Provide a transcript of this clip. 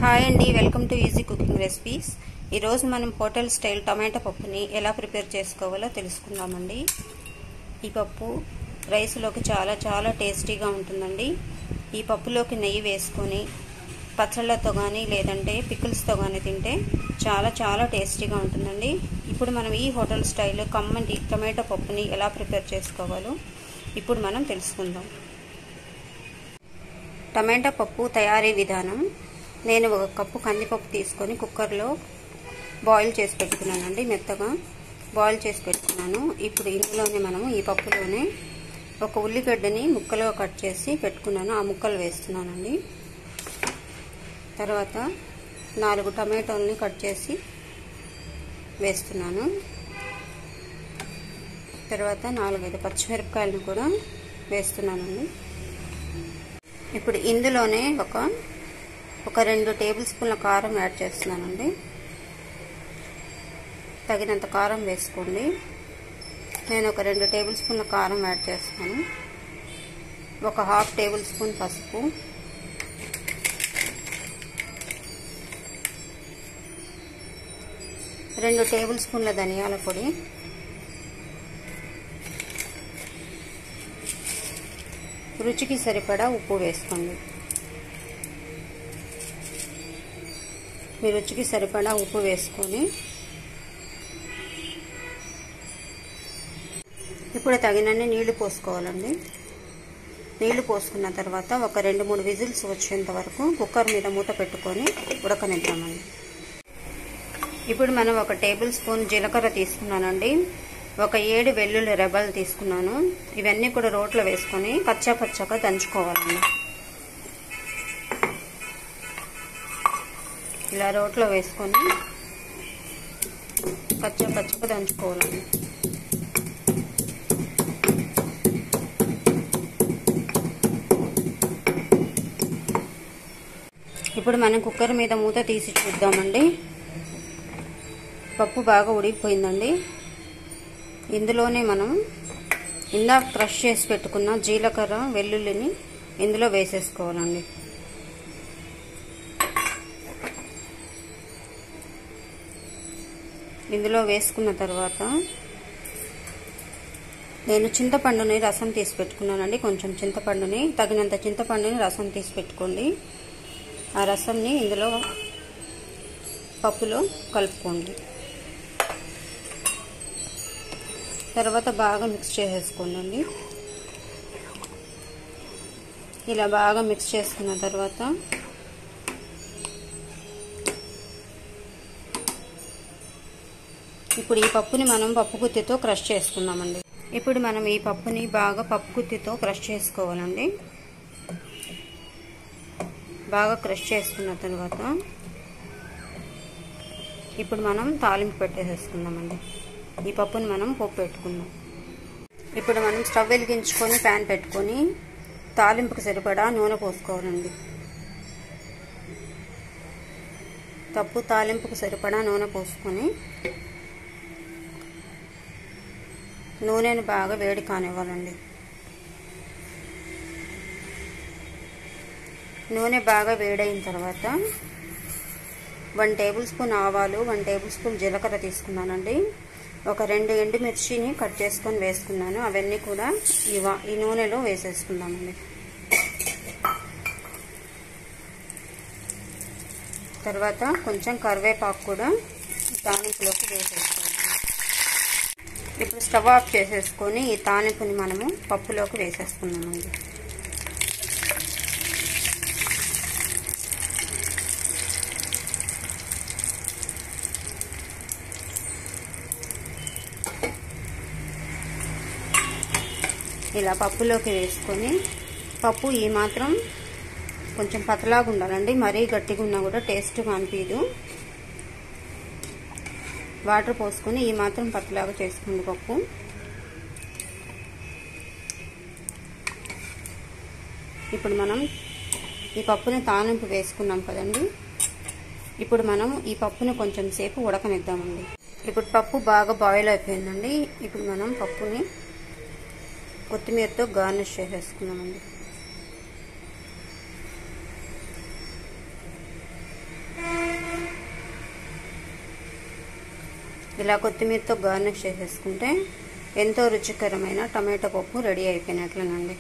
Hi అండి, welcome to easy cooking recipes. ఈరోజు మనం హోటల్ స్టైల్ టమాటా పప్పుని ఎలా ప్రిపేర్ చేసుకోవాలో తెలుసుకుందామండి. ఈ పప్పు రైస్లోకి చాలా టేస్టీగా ఉంటుందండి. ఈ పప్పులోకి నెయ్యి వేసుకొని పచ్చళ్ళతో కానీ లేదంటే పికిల్స్తో కానీ తింటే చాలా టేస్టీగా ఉంటుందండి. ఇప్పుడు మనం ఈ హోటల్ స్టైల్ కమ్మటి టమాటా పప్పుని ఎలా ప్రిపేర్ చేసుకోవాలో ఇప్పుడు మనం తెలుసుకుందాం. టమాటా పప్పు తయారీ విధానం. నేను 1 కప్పు కందిపప్పు తీసుకొని కుక్కర్లో బాయిల్ చేసి పెట్టుకున్నానండి. మెత్తగా బాయిల్ చేసి పెట్టుకున్నాను. ఇప్పుడు ఇందులోనే మనము ఈ పప్పులోనే 1 ఉల్లిగడ్డని ముక్కలుగా కట్ చేసి పెట్టుకున్నాను. ఆ ముక్కలు వేస్తున్నానండి. తర్వాత 4 టమాటోల్ని కట్ చేసి వేస్తున్నాను. తర్వాత 4-5 పచ్చిమిరపకాయలను కూడా వేస్తున్నానండి. ఇప్పుడు ఇందులోనే ఒక 2 టేబుల్ స్పూన్ల కారం యాడ్ చేస్తున్నానండి. తగినంత కారం వేసుకోండి. నేను ఒక 2 టేబుల్ స్పూన్ల కారం యాడ్ చేస్తాను. 1/2 టేబుల్ స్పూన్ పసుపు, రెండు టేబుల్ స్పూన్ల ధనియాల పొడి, రుచికి సరిపడా ఉప్పు వేసుకోండి. మీ రుచికి సరిపడా ఉప్పు వేసుకొని ఇప్పుడు తగినన్ని నీళ్లు పోసుకోవాలండి. నీళ్లు పోసుకున్న తర్వాత ఒక 2-3 విజిల్స్ వచ్చేంత వరకు కుక్కర్ మీద మూత పెట్టుకొని ఉడకనిద్దామండి. ఇప్పుడు మనం 1 టేబుల్ స్పూన్ జీలకర్ర తీసుకున్నానండి. ఒక 7 వెల్లుల్లి రెబ్బలు తీసుకున్నాను. ఇవన్నీ కూడా రోట్లో వేసుకొని పచ్చగా దంచుకోవాలండి. ఇలా రోట్లో వేసుకొని పచ్చగా దంచుకోవాలండి. ఇప్పుడు మనం కుక్కర్ మీద మూత తీసి చూద్దామండి. పప్పు బాగా ఉడికిపోయిందండి. ఇందులోనే మనం ఇందాక క్రష్ చేసి పెట్టుకున్న జీలకర్ర వెల్లుల్లిని ఇందులో వేసేసుకోవాలండి. ఇందులో వేసుకున్న తర్వాత నేను చింతపండుని రసం తీసి పెట్టుకున్నానండి. కొంచెం చింతపండుని, తగినంత చింతపండుని రసం తీసి పెట్టుకోండి. ఆ రసంని ఇందులో పప్పులో కలుపుకోండి. తర్వాత బాగా మిక్స్ చేసేసుకోండి. ఇలా బాగా మిక్స్ చేసుకున్న తర్వాత ఇప్పుడు ఈ పప్పుని మనం పప్పు గుత్తితో క్రష్ చేసుకుందామండి. ఇప్పుడు మనం ఈ పప్పుని బాగా పప్పు గుత్తితో క్రష్ చేసుకోవాలండి. బాగా క్రష్ చేసుకున్న తర్వాత ఇప్పుడు మనం తాలింపు పెట్టేసేసుకుందామండి. ఈ పప్పుని మనం పోపు పెట్టుకుందాం. ఇప్పుడు మనం స్టవ్ వెలిగించుకొని ప్యాన్ పెట్టుకొని తాలింపుకి సరిపడా నూనె పోసుకోవాలండి. తాలింపుకి సరిపడా నూనె పోసుకొని నూనెను బాగా వేడి కానివ్వాలండి. నూనె బాగా వేడైన తర్వాత 1 టేబుల్ స్పూన్ ఆవాలు, 1 టేబుల్ స్పూన్ జీలకర్ర తీసుకున్నానండి. ఒక 2 ఎండుమిర్చిని కట్ చేసుకొని వేసుకున్నాను. అవన్నీ కూడా ఈ నూనెలో వేసేసుకుందామండి. తర్వాత కొంచెం కరివేపాకు కూడా తాలింపులోకి వేసేసుకోవాలి. ఇప్పుడు స్టవ్ ఆఫ్ చేసేసుకొని ఈ తాలింపుని మనము పప్పులోకి వేసేసుకుందామండి. ఇలా పప్పులోకి వేసుకొని పప్పు ఈ మాత్రం కొంచెం పతలాగా ఉండాలండి. మరీ గట్టిగా ఉన్నా కూడా టేస్ట్గా అనిపించదు. వాటర్ పోసుకొని ఈ మాత్రం పతలాగా చేసుకోండి పప్పు. ఇప్పుడు మనం ఈ పప్పుని తాలింపు వేసుకున్నాం కదండి. ఇప్పుడు మనం ఈ పప్పుని కొంచెం సేపు ఉడకనిద్దామండి. ఇప్పుడు పప్పు బాగా బాయిల్ అయిపోయిందండి. ఇప్పుడు మనం పప్పుని కొత్తిమీరతో గార్నిష్ చేసేసుకున్నామండి. ఇలా కొత్తిమీరతో గార్నిష్ చేసేసుకుంటే ఎంతో రుచికరమైన టమాటో పప్పు రెడీ అయిపోయినట్లేనండి.